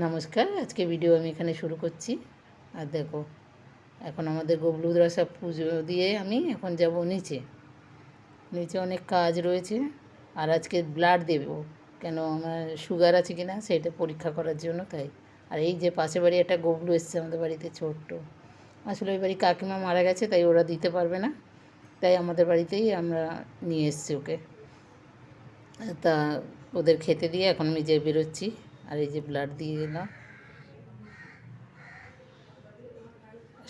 নমস্কার, আজকে ভিডিও আমি এখানে শুরু করছি। আর দেখো, এখন আমাদের গবলুদরা সব পুজো দিয়ে আমি এখন যাব নিচে। নিচে অনেক কাজ রয়েছে। আর আজকে ব্লাড দেব, কেন আমার সুগার আছে কি না সেটা পরীক্ষা করার জন্য। তাই আর এই যে পাশে বাড়ি একটা গবলু এসছে আমাদের বাড়িতে, ছোট্ট। আসলে ওই বাড়ি কাকিমা মারা গেছে, তাই ওরা দিতে পারবে না, তাই আমাদের বাড়িতেই আমরা নিয়ে এসছি ওকে। তা ওদের খেতে দিয়ে এখন আমি যে বেরোচ্ছি। আর এই যে ব্লাড দিয়ে এলাম।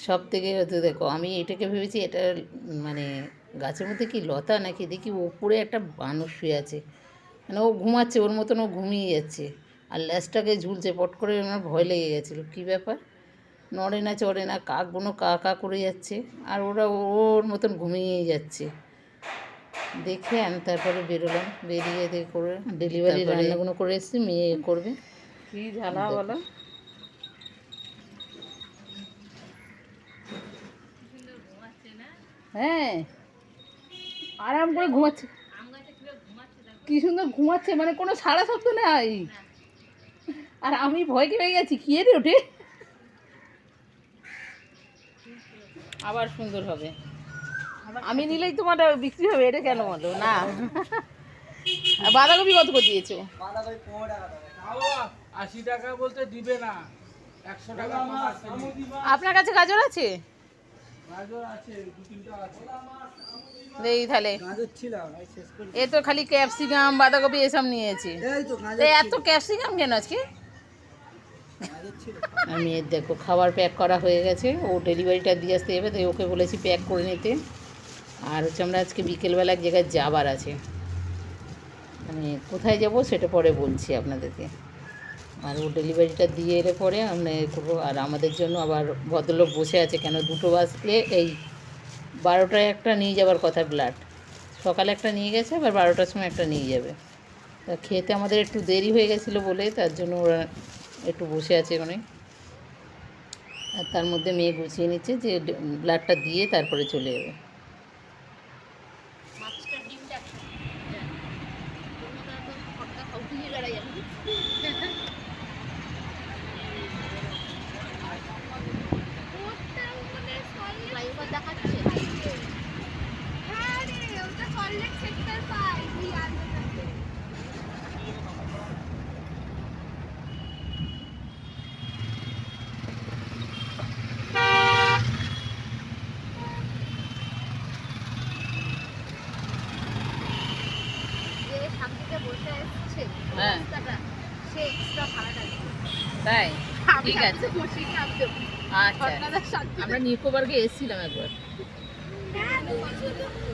সব থেকে হয়তো দেখো, আমি এটাকে ভেবেছি এটা মানে গাছের মধ্যে কি লতা নাকি, দেখি উপরে একটা বানর শুয়ে আছে, মানে ও ঘুমাচ্ছে, ওর মতন ও ঘুমিয়ে যাচ্ছে আর ল্যাজটাকে ঝুলছে। পট করে আমার ভয় লেগে গেছিলো, কী ব্যাপার, নড়ে না চড়ে না, কাকগুলো কা কা করে যাচ্ছে আর ওরা ওর মতন ঘুমিয়েই যাচ্ছে। দেখে আমি তারপরে বেরোলাম, বেরিয়ে করে ডেলিভারি রান্নাগুলো করে এসেছি, মেয়ে করবে। কী ঝালা বলো। হ্যাঁ, আরাম করে ঘুমাচ্ছে, কি সুন্দর ঘুমাচ্ছে, মানে কোনো সাড়া শব্দ নেই। আর আমি ভয় পেয়ে গেছি, কি রে ওঠে আবার সুন্দর হবে। আমি নিলেই তোমার বিক্রি হবে, এটা কেন বলো না? বাঁধাকপি কত করে দিয়েছো? 80 টাকা বলতে দিবে না, 100 টাকা। আপনার কাছে গাজর আছে? গাজর আছে, 2-3টা আছে। এই তাহলে এ তো খালি ক্যাপসিকাম বাঁধাকপি এসব নিয়েছে। এত ক্যাপসিকাম কেন আজকে? আমি এর দেখো খাবার প্যাক করা হয়ে গেছে, ও ডেলিভারিটা দিয়ে আসতে যাবে, তাই ওকে বলেছি প্যাক করে নিতে। আর হচ্ছে আমরা আজকে বিকেলবেলা এক জায়গায় যাবার আছে, মানে কোথায় যাব সেটা পরে বলছি আপনাদেরকে। আর ও ডেলিভারিটা দিয়ে এলে পরে আমরা করবো। আর আমাদের জন্য আবার ভদ্রলোক বসে আছে, কেন 2টো বাসে এই 12টায় একটা নিয়ে যাবার কথা ব্লাড, সকালে একটা নিয়ে গেছে, আবার 12টার সময় একটা নিয়ে যাবে। তা খেতে আমাদের একটু দেরি হয়ে গেছিলো বলে তার জন্য ওরা একটু বসে আছে ওখানে। আর তার মধ্যে মেয়ে গুছিয়ে নিচ্ছে যে ব্লাডটা দিয়ে তারপরে চলে যাবে। হ্যাঁ তাই, ঠিক আছে। আচ্ছা, আমরা নিকোবর্গে এসেছিলাম একবার,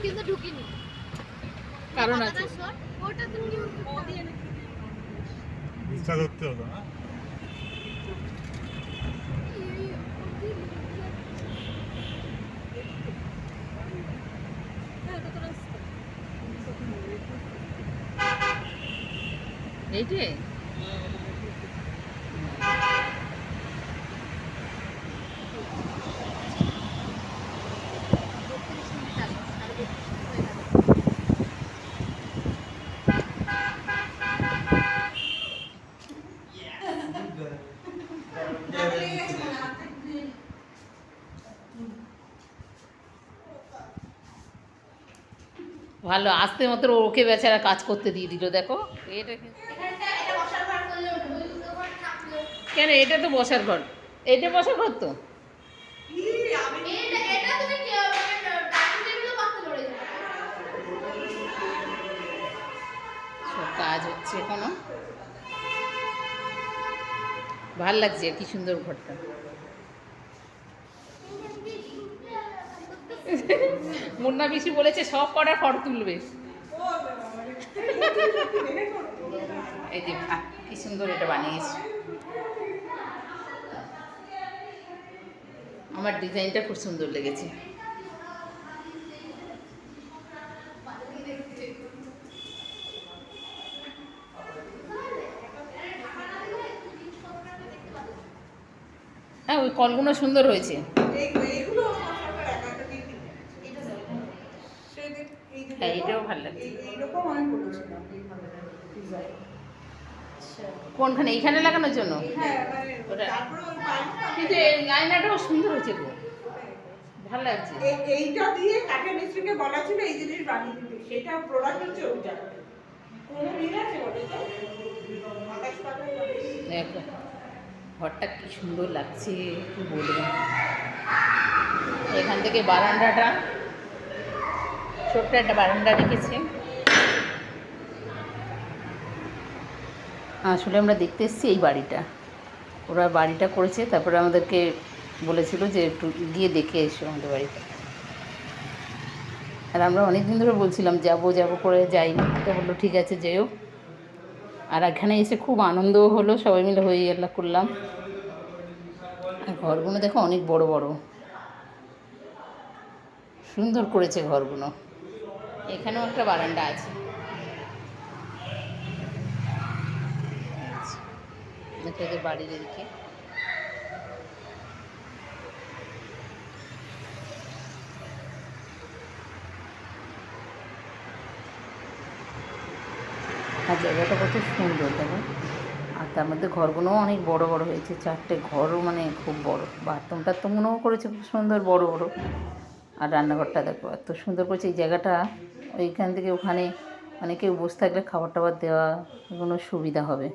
কিন্তু ঢুকিনি, কারণ আছে। ওটা তুমি ইচ্ছা করতে হলো না। এইটাই ভালো আস্তে মাত্র ওকে বেচারা কাজ করতে দিয়ে দিল। দেখো এটা কেন, এটা তো বসার ঘর, এটা বসার ঘর তো। সব কাজ হচ্ছে এখনো, ভাল লাগছে, কি সুন্দর ঘরটা। মুন্না পিসি বলেছে সব কটার ফটো তুলবে। এই যে কি সুন্দর এটা বানিয়েছে, আমার ডিজাইনটা খুব সুন্দর লেগেছে। হ্যাঁ, ওই কলগুলো সুন্দর হয়েছে। হ্যাঁ, এটাও ভালো লাগছে। কোনখানে এইখানে লাগানোর জন্য? ওটা কিন্তু এই আয়নাটাও সুন্দর হয়েছে গো, ভালো লাগছে। এইটা দিয়ে কাঠের মিস্ত্রিকে বলা ছিল এই জিনিস বানিয়ে দিতে, সেটা প্রোডাক্ট হচ্ছে ওইটা। কোনো মিল আছে বলে তো? 28 টাকা করে। দেখো ঘরটা কি সুন্দর লাগছে, কি বলবো। এখান থেকে বারান্দাটা, ছোট্ট একটা বারান্দা রেখেছে। আসলে আমরা দেখতে এসেছি এই বাড়িটা, ওরা বাড়িটা করেছে, তারপরে আমাদেরকে বলেছিল যে একটু গিয়ে দেখে এসো আমাদের বাড়িটা। আর আমরা অনেক দিন ধরে বলছিলাম যাবো যাবো করে যাইনি, তো বললো ঠিক আছে যেও। আর এখানে এসে খুব আনন্দও হলো, সবাই মিলে হয়ে গেলা করলাম। আর ঘরগুলো দেখো অনেক বড় বড়, সুন্দর করেছে ঘরগুলো। এখানেও একটা বারান্দা আছে। এটা বাড়ির এদিকে। আর জায়গাটা কত সুন্দর দেখো। আর তার মধ্যে ঘরগুলোও অনেক বড় বড় হয়েছে, 4টে ঘরও মানে খুব বড়। বাথরুম টাথরুমগুলোও করেছে খুব সুন্দর বড় বড়। আর রান্নাঘরটা দেখো এত সুন্দর করেছে। এই জায়গাটা ওইখান থেকে ওখানে মানে কেউ বসে থাকলে খাবার টাবার দেওয়া কোনো সুবিধা হবে।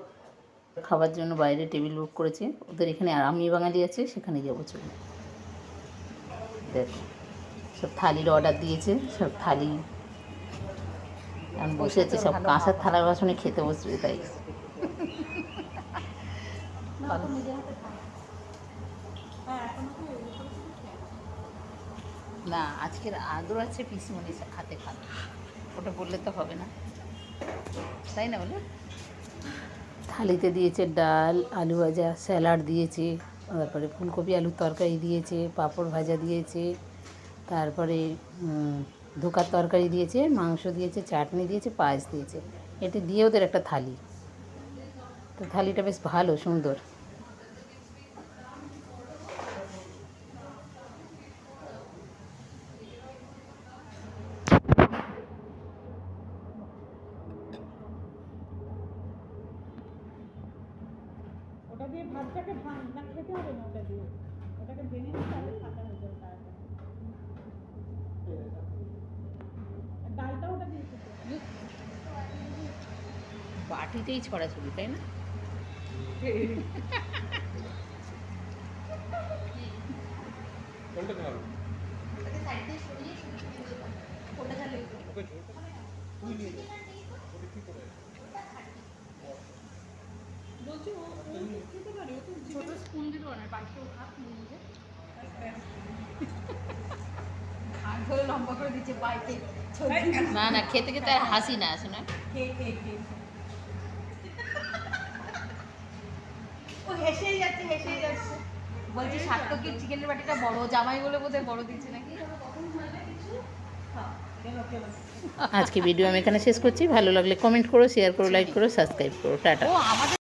খাবার জন্য বাইরে টেবিল বুক করেছে ওদের এখানে। আর আমি বাঙালি আছে, সেখানে যাবো চলে। দেখো সব থালির অর্ডার দিয়েছে, সব থালি এখন বসে আছে, সব কাঁসার থালা বাসনে খেতে বসবে। তাই না, আজকের আদর আছে পিসমণি হাতে খাবে, ওটা বললে তো হবে না, তাই না বলে। থালিতে দিয়েছে ডাল, আলু ভাজা, স্যালাড দিয়েছে, তারপরে ফুলকপি আলুর তরকারি দিয়েছে, পাঁপড় ভাজা দিয়েছে, তারপরে ধোকার তরকারি দিয়েছে, মাংস দিয়েছে, চাটনি দিয়েছে, পায়েস দিয়েছে। এটা দিয়ে ওদের একটা থালি। তো থালিটা বেশ ভালো সুন্দর। ওটা দিয়ে ভাতটাকে না খেতে হবে না, ওটা দিয়ে ওটাকে ভেঙে নিয়ে তাহলে খাতা হয়ে যাবে তাড়াতাড়ি। ডালটা ওটা দিয়ে খেতে হবে। বাটিতেই ছড়াছড়ি, তাই না? ছোট স্পুন দিল না, বাড়িতে খাক নিজে আর ধরে লম্বা করে দিচ্ছে বাড়িতে। না না, খেতে খেতে আর হাসি না আসে না। ও হেসেই যাচ্ছে হেসেই যাচ্ছে, বলছি সার্থকের চিকেনের বাটিটা বড়, জামাই বলে বোধহয় বড় দিচ্ছে নাকি। আজকে ভিডিও আমি এখানে শেষ করছি। ভালো লাগলে কমেন্ট করো, শেয়ার করো, লাইক করো, সাবস্ক্রাইব করো। টাটা। ও আমাদের